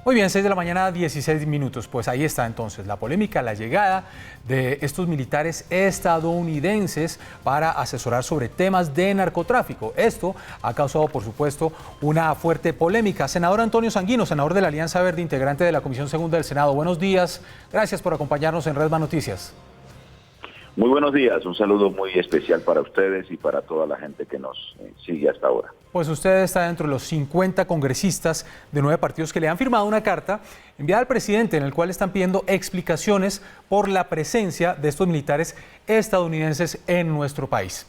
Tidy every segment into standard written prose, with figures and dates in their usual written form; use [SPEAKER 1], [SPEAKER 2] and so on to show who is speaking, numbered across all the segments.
[SPEAKER 1] Muy bien, 6 de la mañana, 16 minutos. Pues ahí está entonces la polémica, la llegada de estos militares estadounidenses para asesorar sobre temas de narcotráfico. Esto ha causado, por supuesto, una fuerte polémica. Senador Antonio Sanguino, senador de la Alianza Verde, integrante de la Comisión Segunda del Senado. Buenos días. Gracias por acompañarnos en Redman Noticias.
[SPEAKER 2] Muy buenos días, un saludo muy especial para ustedes y para toda la gente que nos sigue hasta ahora.
[SPEAKER 1] Pues usted está dentro de los 50 congresistas de 9 partidos que le han firmado una carta enviada al presidente en el cual están pidiendo explicaciones por la presencia de estos militares estadounidenses en nuestro país.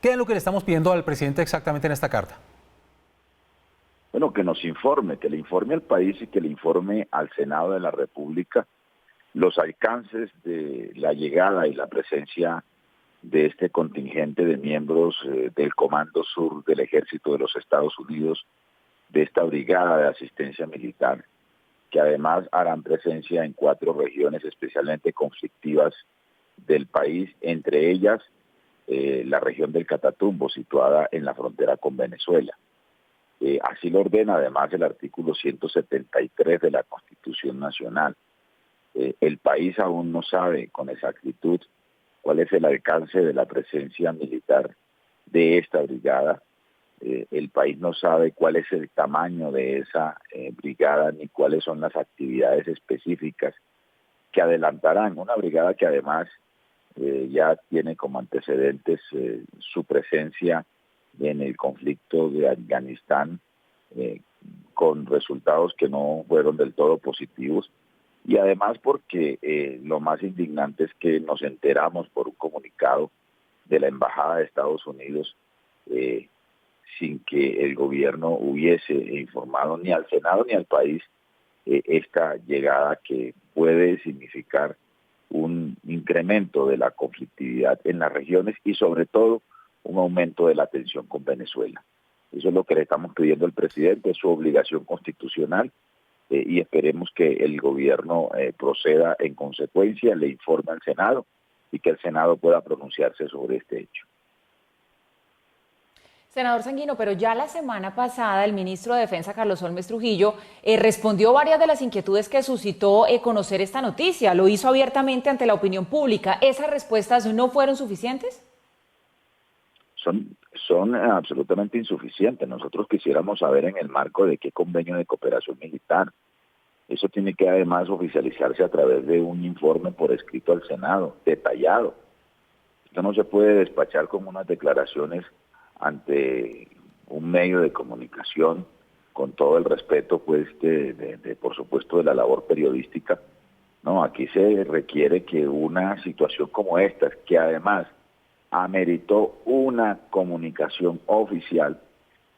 [SPEAKER 1] ¿Qué es lo que le estamos pidiendo al presidente exactamente en esta carta?
[SPEAKER 2] Bueno, que nos informe, que le informe al país y que le informe al Senado de la República los alcances de la llegada y la presencia de este contingente de miembros del Comando Sur del Ejército de los Estados Unidos, de esta brigada de asistencia militar, que además harán presencia en 4 regiones especialmente conflictivas del país, entre ellas la región del Catatumbo, situada en la frontera con Venezuela. Así lo ordena además el artículo 173 de la Constitución Nacional. El país aún no sabe con exactitud cuál es el alcance de la presencia militar de esta brigada. El país no sabe cuál es el tamaño de esa brigada ni cuáles son las actividades específicas que adelantarán. Una brigada que además ya tiene como antecedentes su presencia en el conflicto de Afganistán con resultados que no fueron del todo positivos. Y además porque lo más indignante es que nos enteramos por un comunicado de la Embajada de Estados Unidos sin que el gobierno hubiese informado ni al Senado ni al país esta llegada que puede significar un incremento de la conflictividad en las regiones y sobre todo un aumento de la tensión con Venezuela. Eso es lo que le estamos pidiendo al presidente, es su obligación constitucional. Y esperemos que el gobierno proceda en consecuencia, le informe al Senado y que el Senado pueda pronunciarse sobre este hecho.
[SPEAKER 3] Senador Sanguino, pero ya la semana pasada el ministro de Defensa, Carlos Holmes Trujillo, respondió varias de las inquietudes que suscitó conocer esta noticia. Lo hizo abiertamente ante la opinión pública. ¿Esas respuestas no fueron suficientes?
[SPEAKER 2] Son absolutamente insuficientes. Nosotros quisiéramos saber en el marco de qué convenio de cooperación militar. Eso tiene que además oficializarse a través de un informe por escrito al Senado, detallado. Esto no se puede despachar como unas declaraciones ante un medio de comunicación, con todo el respeto, pues, por supuesto, de la labor periodística. No, aquí se requiere que una situación como esta, que además ameritó una comunicación oficial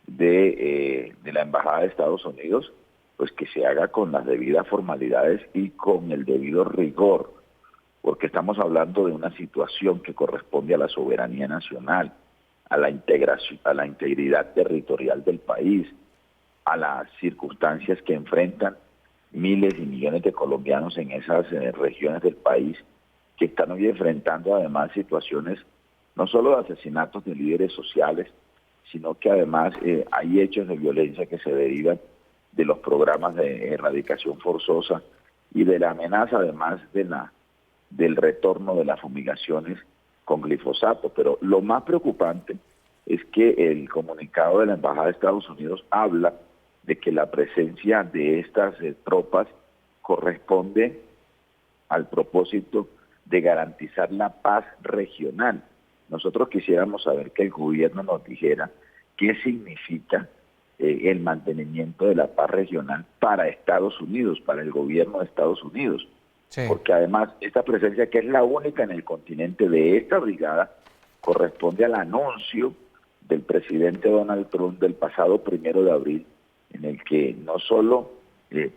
[SPEAKER 2] de la Embajada de Estados Unidos, pues que se haga con las debidas formalidades y con el debido rigor, porque estamos hablando de una situación que corresponde a la soberanía nacional, a la integración, a la integridad territorial del país, a las circunstancias que enfrentan miles y millones de colombianos en esas regiones del país, que están hoy enfrentando además situaciones no solo de asesinatos de líderes sociales, sino que además hay hechos de violencia que se derivan de los programas de erradicación forzosa y de la amenaza además del retorno de las fumigaciones con glifosato. Pero lo más preocupante es que el comunicado de la Embajada de Estados Unidos habla de que la presencia de estas tropas corresponde al propósito de garantizar la paz regional. Nosotros quisiéramos saber que el gobierno nos dijera qué significa el mantenimiento de la paz regional para Estados Unidos, para el gobierno de Estados Unidos. Sí. Porque además esta presencia, que es la única en el continente de esta brigada, corresponde al anuncio del presidente Donald Trump del pasado 1 de abril, en el que no solo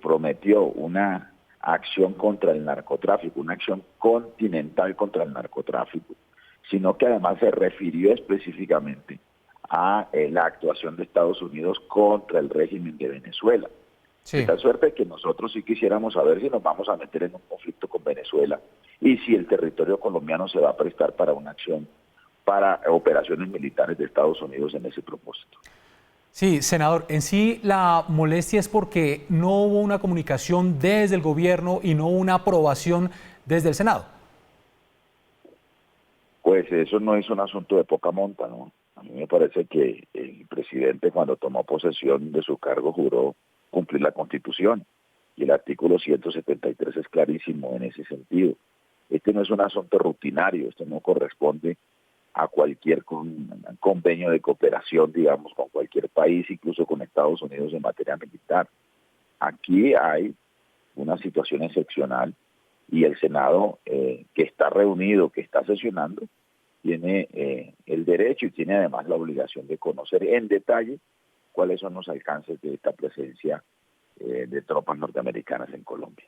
[SPEAKER 2] prometió una acción contra el narcotráfico, una acción continental contra el narcotráfico, sino que además se refirió específicamente a la actuación de Estados Unidos contra el régimen de Venezuela. Sí. De tal suerte que nosotros sí quisiéramos saber si nos vamos a meter en un conflicto con Venezuela y si el territorio colombiano se va a prestar para una acción, para operaciones militares de Estados Unidos en ese propósito.
[SPEAKER 1] Sí, senador, en sí la molestia es porque no hubo una comunicación desde el gobierno y no hubo una aprobación desde el Senado.
[SPEAKER 2] Pues eso no es un asunto de poca monta, ¿no? A mí me parece que el presidente, cuando tomó posesión de su cargo, juró cumplir la Constitución, y el artículo 173 es clarísimo en ese sentido. Este no es un asunto rutinario, esto no corresponde a cualquier convenio de cooperación, digamos, con cualquier país, incluso con Estados Unidos en materia militar. Aquí hay una situación excepcional y el Senado, que está reunido, que está sesionando, tiene el derecho y tiene además la obligación de conocer en detalle cuáles son los alcances de esta presencia de tropas norteamericanas en Colombia.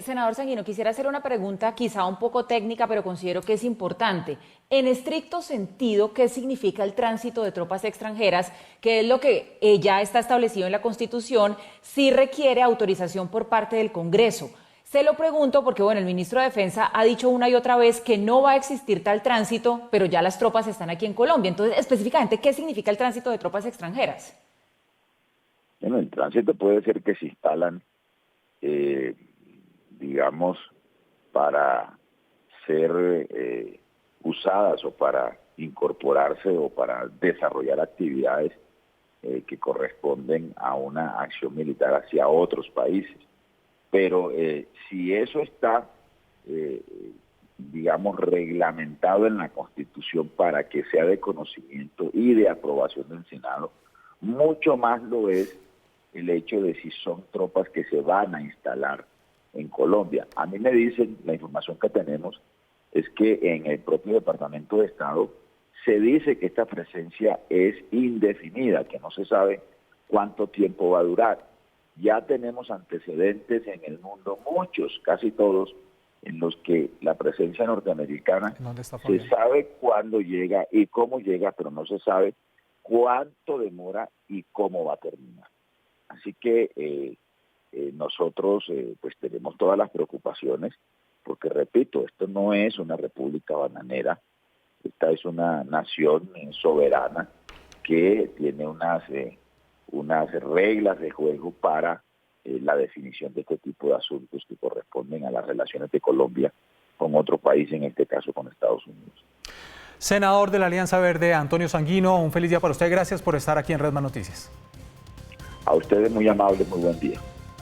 [SPEAKER 3] Senador Sanguino, quisiera hacer una pregunta quizá un poco técnica, pero considero que es importante. En estricto sentido, ¿qué significa el tránsito de tropas extranjeras? ¿Qué es lo que ya está establecido en la Constitución? Si requiere autorización por parte del Congreso. Se lo pregunto porque, bueno, el ministro de Defensa ha dicho una y otra vez que no va a existir tal tránsito, pero ya las tropas están aquí en Colombia. Entonces, específicamente, ¿qué significa el tránsito de tropas extranjeras?
[SPEAKER 2] Bueno, el tránsito puede ser que se instalan, digamos, para ser usadas o para incorporarse o para desarrollar actividades que corresponden a una acción militar hacia otros países. Pero si eso está, digamos, reglamentado en la Constitución para que sea de conocimiento y de aprobación del Senado, mucho más lo es el hecho de si son tropas que se van a instalar en Colombia. A mí me dicen, la información que tenemos es que en el propio Departamento de Estado se dice que esta presencia es indefinida, que no se sabe cuánto tiempo va a durar. Ya tenemos antecedentes en el mundo, muchos, casi todos, en los que la presencia norteamericana se sabe cuándo llega y cómo llega, pero no se sabe cuánto demora y cómo va a terminar. Así que nosotros pues tenemos todas las preocupaciones, porque repito, esto no es una república bananera, esta es una nación soberana que tiene unas reglas de juego para la definición de este tipo de asuntos que corresponden a las relaciones de Colombia con otro país, en este caso con Estados Unidos.
[SPEAKER 1] Senador de la Alianza Verde, Antonio Sanguino, un feliz día para usted. Gracias por estar aquí en Redman Noticias.
[SPEAKER 2] A ustedes muy amables, muy buen día.